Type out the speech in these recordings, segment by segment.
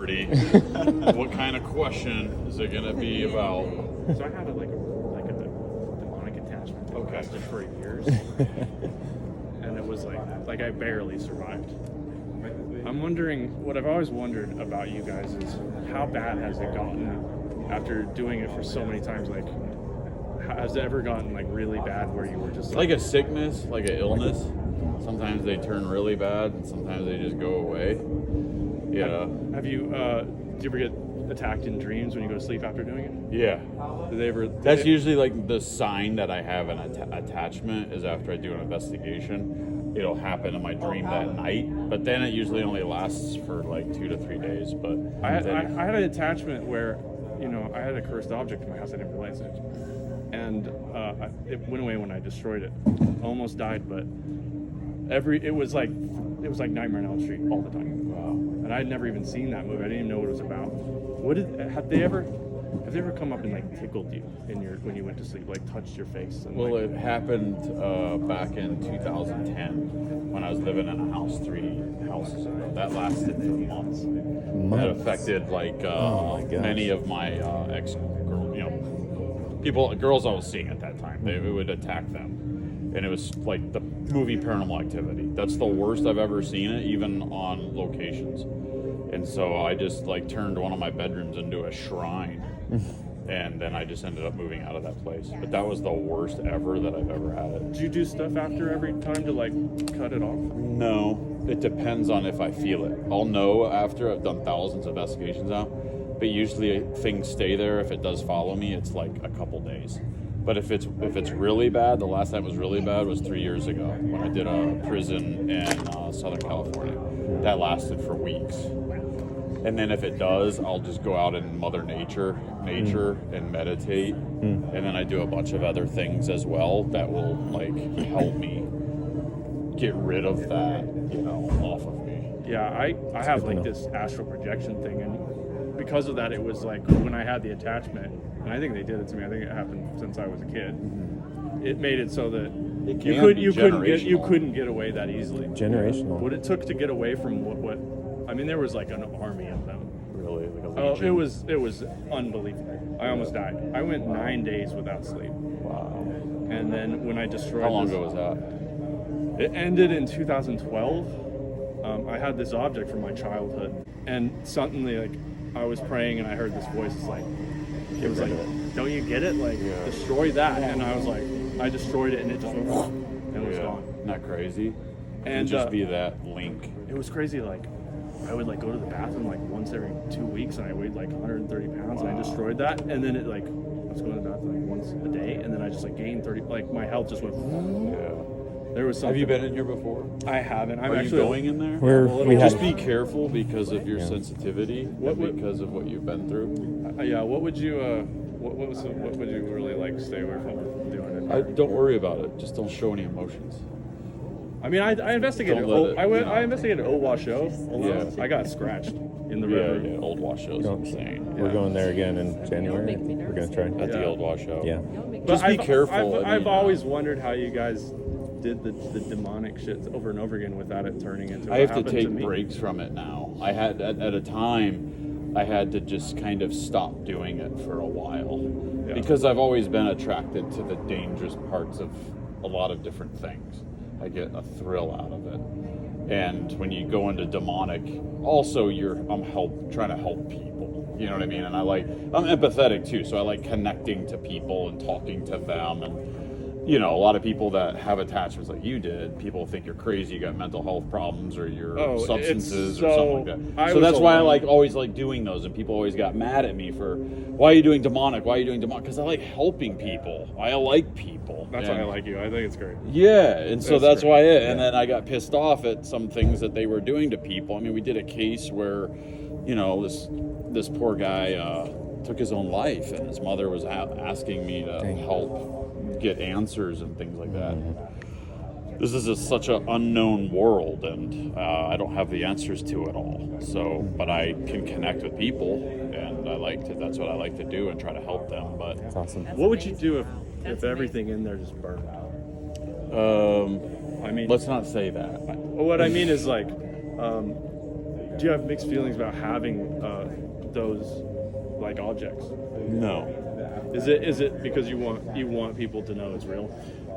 Jeopardy. What kind of question is it going to be about? So I had a demonic attachment that lasted for years, and it was like I barely survived. I'm wondering, what I've always wondered about you guys is how bad has it gotten after doing it for so many times? Like, has it ever gotten like really bad where you were just like a sickness, like an illness? Sometimes they turn really bad, and sometimes they just go away. Yeah. Have you? Do you ever get attacked in dreams when you go to sleep after doing it? Yeah. Do they ever? That's usually like the sign that I have an attachment is after I do an investigation. It'll happen in my dream that night, but then it usually only lasts for like 2 to 3 days. But I had an attachment where, I had a cursed object in my house. I didn't realize it, and it went away when I destroyed it. Almost died, but it was like Nightmare on Elm Street all the time. Wow. And I had never even seen that movie. I didn't even know what it was about. Have they ever come up and like tickled you when you went to sleep, like touched your face? And, well, it happened back in 2010 when I was living in a house 3 houses ago. That lasted for months. That affected many of my ex girls I was seeing at that time. It would attack them, and it was like the movie Paranormal Activity. That's the worst I've ever seen it, even on locations. And so I just turned one of my bedrooms into a shrine. And then I just ended up moving out of that place. But that was the worst ever that I've ever had it. Do you do stuff after every time to cut it off? No, it depends on if I feel it. I'll know after. I've done thousands of investigations now. But usually things stay there. If it does follow me, it's like a couple days. But if it's really bad, the last time it was really bad was 3 years ago when I did a prison in Southern California. That lasted for weeks. And then if it does, I'll just go out in Mother Nature and meditate. And then I do a bunch of other things as well that will help me get rid of that, off of me. Yeah, I have this astral projection thing, and because of that, it was like when I had the attachment, and I think they did it to me. I think it happened since I was a kid. It made it so that you couldn't get away that easily. Generational. What it took to get away from what I mean, there was like an army of them. Really? It was unbelievable. I almost died. I went 9 days without sleep. Wow. And then when I destroyed How long ago was that? It ended in 2012. I had this object from my childhood, and suddenly I was praying and I heard this voice. It was like, don't you get it? Destroy that. And I was like, I destroyed it, and it just went and it was gone. Isn't that crazy? And just be that link. It was crazy. I would go to the bathroom once every 2 weeks, and I weighed 130 pounds, and I destroyed that. And then I was going to the bathroom once a day, and then I just gained 30. My health just went. Yeah. There was something. Have you been in here before? I haven't. Are you going in there? Just be careful because of your sensitivity, because of what you've been through. Yeah. What would you? What would you really stay away from doing it? Don't worry about it. Just don't show any emotions. I mean, I investigated. I investigated Old Washoe. Yeah. I got scratched in the river. Yeah, Old Washoe is insane. We're going there again in January. We're going to try. At the Old Washoe. Yeah. Just be careful. I've always wondered how you guys did the demonic shit over and over again without it turning into. I have to take breaks from it now. I had at a time, I had to just kind of stop doing it for a while because I've always been attracted to the dangerous parts of a lot of different things. I get a thrill out of it. And when you go into demonic, also I'm trying to help people. You know what I mean? And I'm empathetic too, so I like connecting to people and talking to them. And a lot of people that have attachments like you did, people think you're crazy, you got mental health problems, or your substances or something like that. So that's why I always like doing those, and people always got mad at me for, why are you doing demonic? Why are you doing demonic? Because I like helping people. I like people. That's why I like you. I think it's great. Yeah, and so that's why and then I got pissed off at some things that they were doing to people. I mean, we did a case where, this poor guy took his own life, and his mother was asking me to help get answers and things like that. This is such an unknown world, and I don't have the answers to it all. So, but I can connect with people, and that's what I like to do, and try to help them. But that's awesome. What would you do if everything in there just burned out? I mean, let's not say that. What I mean is do you have mixed feelings about having those like objects? No. Is it because you want people to know it's real?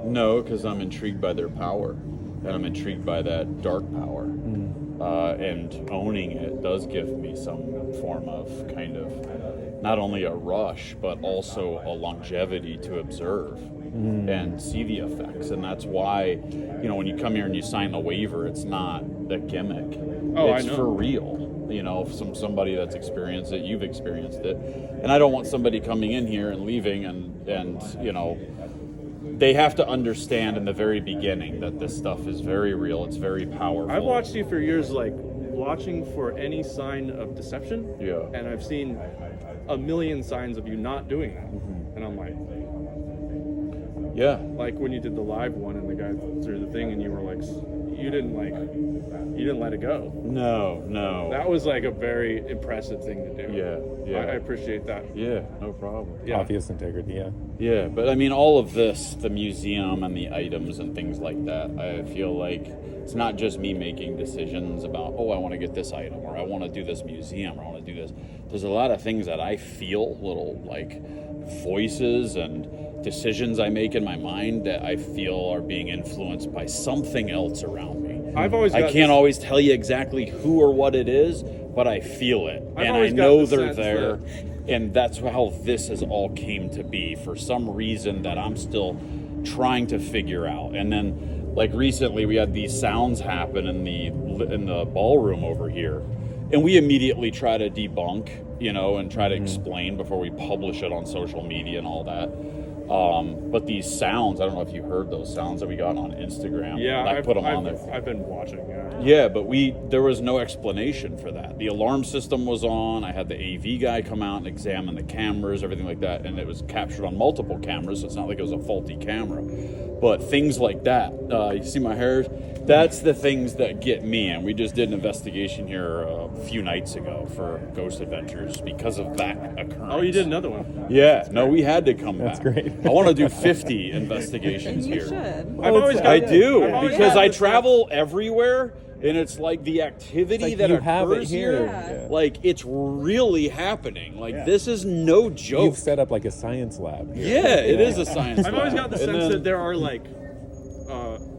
No, because I'm intrigued by their power, and I'm intrigued by that dark power. And owning it does give me some form of kind of not only a rush, but also a longevity to observe and see the effects. And that's why, when you come here and you sign the waiver, it's not a gimmick. Oh, it's I know. for real. Somebody that's experienced it, you've experienced it. And I don't want somebody coming in here and leaving and they have to understand in the very beginning that this stuff is very real. It's very powerful. I've watched you for years, like watching for any sign of deception. Yeah. And I've seen a million signs of you not doing that. And I'm like, yeah. like when you did the live one and the guy threw the thing and you were like, you didn't let it go. No. That was like a very impressive thing to do. Yeah. I appreciate that. Yeah, no problem. Yeah. Obvious integrity, yeah. Yeah, but I mean, all of this, the museum and the items and things like that, I feel like it's not just me making decisions about, I want to get this item, or I want to do this museum, or I want to do this. There's a lot of things that I feel, little like voices and decisions I make in my mind that I feel are being influenced by something else around me. I can't always tell you exactly who or what it is, but I feel it. And I know they're there. And that's how this has all came to be for some reason that I'm still trying to figure out. And then, like recently, we had these sounds happen in the ballroom over here, and we immediately try to debunk, and try to explain before we publish it on social media and all that. But these sounds, I don't know if you heard those sounds that we got on Instagram. Yeah, I put them on there. I've been watching. Yeah, but there was no explanation for that. The alarm system was on. I had the AV guy come out and examine the cameras, everything like that, and it was captured on multiple cameras, so it's not like it was a faulty camera. But things like that, you see my hair? That's the things that get me. And we just did an investigation here a few nights ago for Ghost Adventures because of that occurrence. Oh, you did another one? Yeah, no, we had to come back. That's great. I want to do 50 investigations You here. should. I do, because I travel everywhere, and it's like the activity like that you have it occurs here. Yeah. like it's really happening. Like this is no joke. You've set up like a science lab here. Yeah, it is a science I've always lab. got the And sense then- that there are like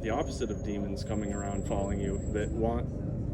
the opposite of demons coming around following you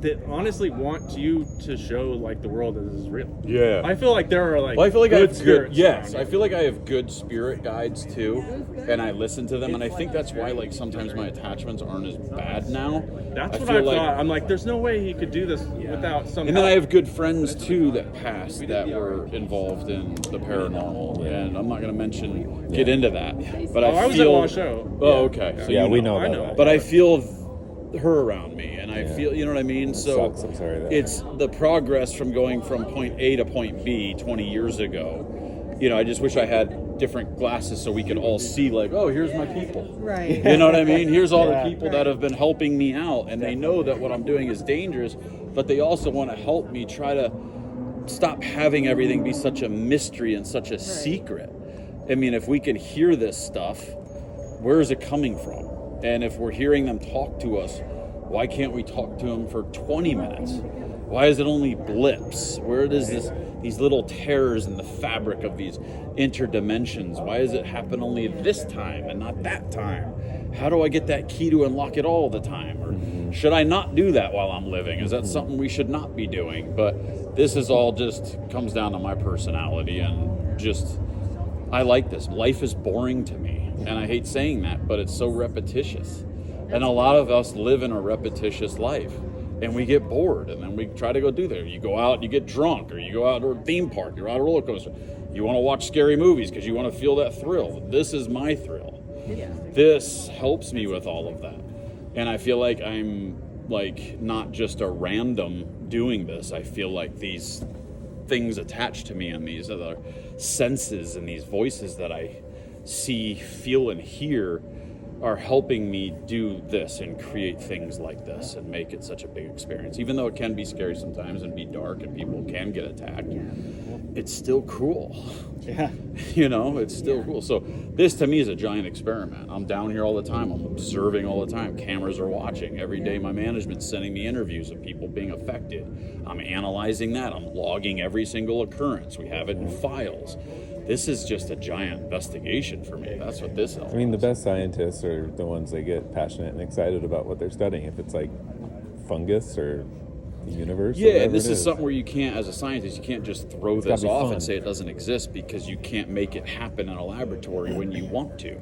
that honestly want you to show like the world that this is real. Yeah. I feel like there are like I feel like I have good, spirits yes, around I feel like I have good spirit guides too, and I listen to them, and I think that's why like sometimes my attachments aren't as bad now. That's what feel I like, thought. I'm like, there's no way he could do this without some And then help. I have good friends too that passed that were involved in the paranormal, and I'm not going to get into that. But I was at Washoe. Oh, okay. So Yeah, you we know I about know. that. But I feel her around me, and I feel, you know what I mean? So sucks. I'm sorry that it's the progress from going from point A to point B 20 years ago. I just wish I had different glasses so we could all see like, oh, here's my people. Right. You know what I mean? Here's all the people that have been helping me out, and they know that what I'm doing is dangerous, but they also want to help me try to stop having everything be such a mystery and such a secret. I mean, if we could hear this stuff, where is it coming from? And if we're hearing them talk to us, why can't we talk to them for 20 minutes? Why is it only blips? Where does these little tears in the fabric of these interdimensions? Why does it happen only this time and not that time? How do I get that key to unlock it all the time? Or should I not do that while I'm living? Is that something we should not be doing? But this is all just comes down to my personality, and just I like this. Life is boring to me. And I hate saying that, but it's so repetitious. And a lot of us live in a repetitious life, and we get bored, and then we try to go do that. You go out, you get drunk, or you go out to a theme park, you're out a roller coaster. You want to watch scary movies because you want to feel that thrill. This is my thrill. Yeah. This helps me with all of that. And I feel like I'm like not just a random doing this. I feel like these things attached to me and these other senses and these voices that I see, feel, and hear are helping me do this and create things like this and make it such a big experience, even though it can be scary sometimes and be dark and people can get attacked. it's still cool. Yeah. You know, it's still cool. So this to me is a giant experiment. I'm down here all the time. I'm observing all the time. Cameras are watching. Every day my management's sending me interviews of people being affected. I'm analyzing that. I'm logging every single occurrence. We have it in files. This is just a giant investigation for me. That's what this is. I mean, the best scientists are the ones that get passionate and excited about what they're studying. If it's like fungus or the universe. Yeah, or whatever this it is something where you can't, as a scientist, you can't just throw It's gotta this be off fun. and say it doesn't exist because you can't make it happen in a laboratory when you want to.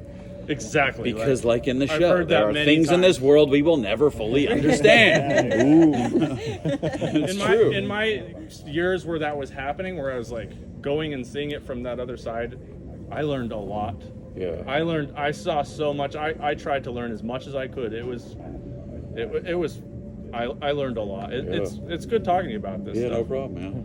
Exactly. Because, like in the I've show, heard there that are many things in this times. world we will never fully understand. It's true. In my years where that was happening, where I was like going and seeing it from that other side, I learned a lot. Yeah. I saw so much. I tried to learn as much as I could. I learned a lot. It's good talking to you about this Yeah, stuff. no problem, man.